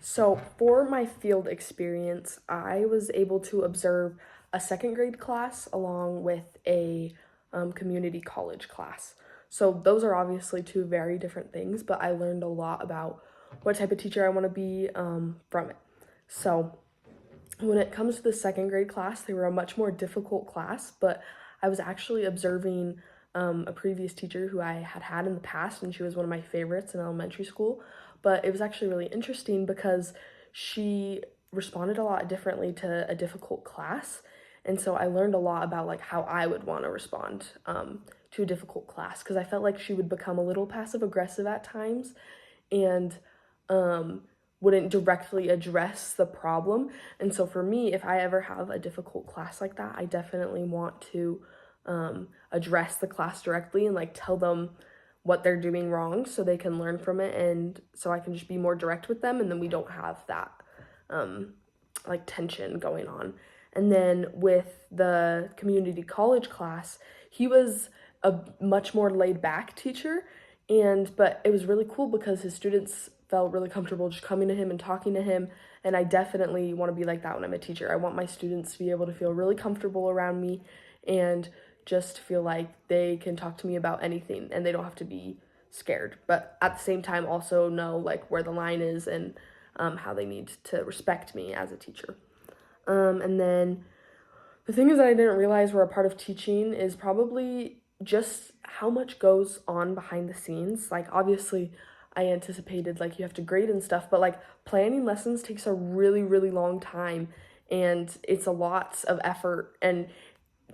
So for my field experience, I was able to observe a second grade class along with a community college class. So those are obviously two very different things, but I learned a lot about what type of teacher I want to be from it. So when it comes to the second grade class, they were a much more difficult class, but I was actually observing a previous teacher who I had had in the past, and she was one of my favorites in elementary school. But it was actually really interesting because she responded a lot differently to a difficult class. And so I learned a lot about like how I would want to respond to a difficult class because I felt like she would become a little passive aggressive at times and um, wouldn't directly address the problem. And so for me, if I ever have a difficult class like that, I definitely want to address the class directly and like tell them what they're doing wrong so they can learn from it, and so I can just be more direct with them, and then we don't have that like tension going on. And then with the community college class, he was a much more laid back teacher, and but it was really cool because his students felt really comfortable just coming to him and talking to him. And I definitely want to be like that when I'm a teacher. I want my students to be able to feel really comfortable around me and just feel like they can talk to me about anything and they don't have to be scared, but at the same time also know like where the line is and how they need to respect me as a teacher. And then the thing is that I didn't realize were a part of teaching is probably just how much goes on behind the scenes. Like, obviously, I anticipated like you have to grade and stuff, but like planning lessons takes a really, really long time, and it's a lot of effort, and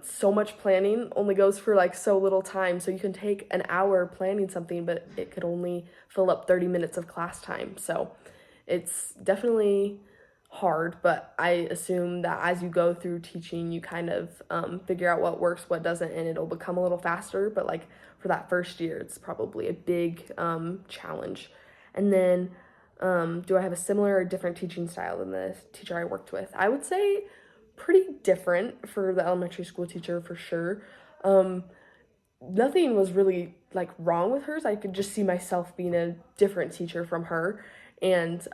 so much planning only goes for like so little time. So you can take an hour planning something, but it could only fill up 30 minutes of class time. So it's definitely hard, but I assume that as you go through teaching, you kind of figure out what works, what doesn't, and it'll become a little faster. But like for that first year, it's probably a big challenge. And then, do I have a similar or different teaching style than the teacher I worked with? I would say pretty different for the elementary school teacher for sure. Um, Nothing was really like wrong with hers. I could just see myself being a different teacher from her, and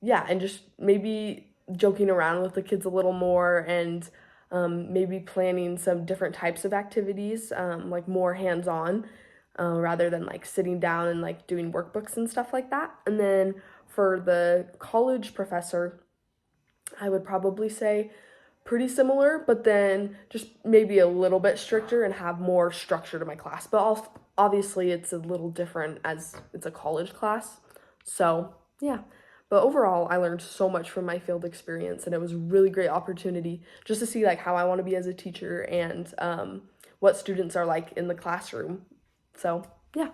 yeah, and just maybe joking around with the kids a little more, and maybe planning some different types of activities, like more hands on, rather than like sitting down and like doing workbooks and stuff like that. And then for the college professor, I would probably say pretty similar, but then just maybe a little bit stricter and have more structure to my class. But obviously, it's a little different as it's a college class. So, yeah. But overall, I learned so much from my field experience, and it was a really great opportunity just to see like how I want to be as a teacher and what students are like in the classroom. So, yeah.